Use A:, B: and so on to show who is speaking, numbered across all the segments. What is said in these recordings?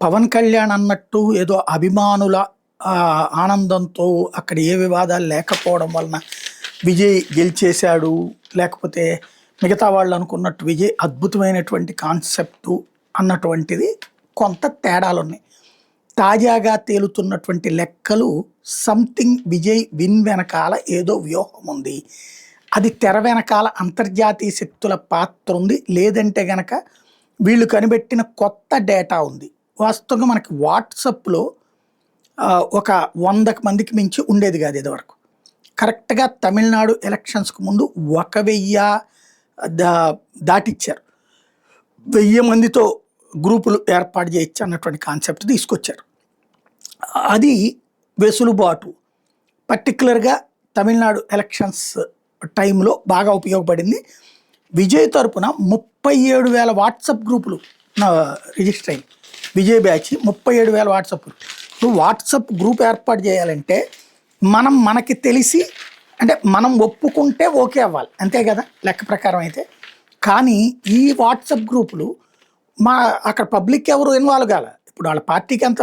A: పవన్ కళ్యాణ్ అన్నట్టు ఏదో అభిమానుల ఆనందంతో అక్కడ ఏ వివాదాలు లేకపోవడం వలన విజయ్ గెలిచేశాడు, లేకపోతే మిగతా వాళ్ళు అనుకున్నట్టు విజయ్ అద్భుతమైనటువంటి కాన్సెప్టు అన్నటువంటిది కొంత తేడాలున్నాయి. తాజాగా తేలుతున్నటువంటి లెక్కలు సంథింగ్ విజయ్ విన్ వెనకాల ఏదో వ్యూహం ఉంది. అది తెర వెనకాల అంతర్జాతీయ శక్తుల పాత్ర ఉంది, లేదంటే గనక వీళ్ళు కనిపెట్టిన కొత్త డేటా ఉంది. వాస్తవంగా మనకి వాట్సాప్లో ఒక 100 మందికి మించి ఉండేది కాదు ఇదివరకు. కరెక్ట్గా తమిళనాడు ఎలక్షన్స్కి ముందు 1000 దాటిచ్చారు. 1000 మందితో గ్రూపులు ఏర్పాటు చేయొచ్చు అన్నటువంటి కాన్సెప్ట్ తీసుకొచ్చారు. అది వెసులుబాటు పర్టికులర్గా తమిళనాడు ఎలక్షన్స్ టైంలో బాగా ఉపయోగపడింది. విజయ్ తరపున 37,000 వాట్సాప్ గ్రూపులు రిజిస్టర్ అయింది. Vijay batch 37,000 WhatsApp group. ఇప్పుడు వాట్సాప్ గ్రూప్ ఏర్పాటు చేయాలంటే మనకి తెలిసి, అంటే మనం ఒప్పుకుంటే ఓకే అవ్వాలి, అంతే కదా లెక్క ప్రకారం అయితే. కానీ ఈ వాట్సాప్ గ్రూపులు అక్కడ పబ్లిక్ ఎవరు ఇన్వాల్వ్ కాల. ఇప్పుడు వాళ్ళ పార్టీకి అంత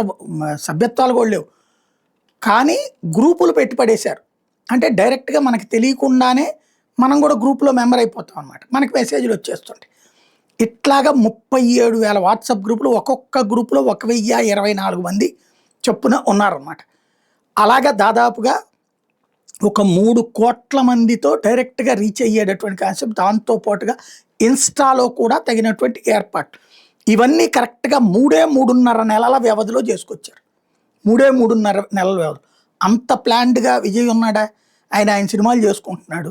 A: సభ్యత్వాలు కూడా లేవు, కానీ గ్రూపులు పెట్టి పడేశారు. అంటే డైరెక్ట్గా మనకి తెలియకుండానే మనం కూడా గ్రూప్లో మెంబర్ అయిపోతాం అన్నమాట. మనకి మెసేజ్లు వచ్చేస్తుంటాయి. ఇట్లాగా 37,000 వాట్సాప్ గ్రూపులు, ఒక్కొక్క గ్రూపులో 1,024 మంది చొప్పున ఉన్నారన్నమాట. అలాగా దాదాపుగా ఒక 3 కోట్ల మందితో డైరెక్ట్గా రీచ్ అయ్యేటటువంటి కాన్సెప్ట్. దాంతోపాటుగా ఇన్స్టాలో కూడా తగినటువంటి ఏర్పాటు. ఇవన్నీ కరెక్ట్గా 3.5 నెలల వ్యవధిలో చేసుకొచ్చారు. 3.5 నెలల వ్యవధి. అంత ప్లాన్డ్గా విజయ్ ఉన్నాడా? ఆయన సినిమాలు చేసుకుంటున్నాడు.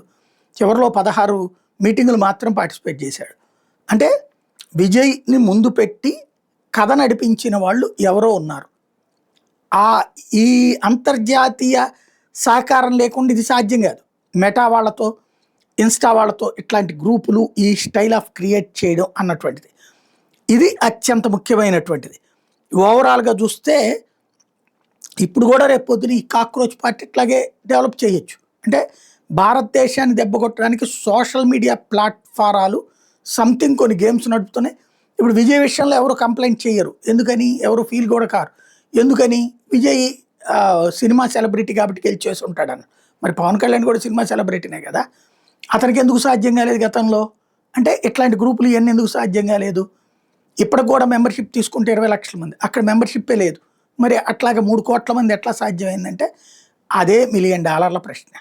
A: చివరిలో 16 మీటింగులు మాత్రం పార్టిసిపేట్ చేశాడు. అంటే విజయ్ని ముందు పెట్టి కథ నడిపించిన వాళ్ళు ఎవరో ఉన్నారు. ఈ అంతర్జాతీయ సహకారం లేకుండా ఇది సాధ్యం కాదు. మెటా వాళ్ళతో, ఇన్స్టా వాళ్ళతో ఇట్లాంటి గ్రూపులు ఈ స్టైల్ ఆఫ్ క్రియేట్ చేయడం అన్నటువంటిది ఇది అత్యంత ముఖ్యమైనటువంటిది. ఓవరాల్గా చూస్తే ఇప్పుడు కూడా రేపు పొద్దున ఈ కాక్రోచ్ పార్టీ ఇట్లాగే డెవలప్ చేయొచ్చు. అంటే భారతదేశాన్ని దెబ్బకొట్టడానికి సోషల్ మీడియా ప్లాట్ఫారాలు సంథింగ్ కొన్ని గేమ్స్ నడుపుతున్నాయి. ఇప్పుడు విజయ్ విషయంలో ఎవరు కంప్లైంట్ చేయరు. ఎందుకని? ఎవరు ఫీల్ కూడా కారు. ఎందుకని? విజయ్ సినిమా సెలబ్రిటీ కాబట్టి గెలిచేసి ఉంటాడని. మరి పవన్ కళ్యాణ్ కూడా సినిమా సెలబ్రిటీనే కదా. అతనికి ఎందుకు సాధ్యం కాలేదు గతంలో? అంటే ఇట్లాంటి గ్రూపులు ఇవన్నీ ఎందుకు సాధ్యం కాలేదు? ఇప్పటికి కూడా మెంబర్షిప్ తీసుకుంటే 20 లక్షల మంది, అక్కడ మెంబర్షిప్పే లేదు. మరి అట్లాగే 3 కోట్ల మంది ఎట్లా సాధ్యమైందంటే అదే $1 మిలియన్ ప్రశ్న.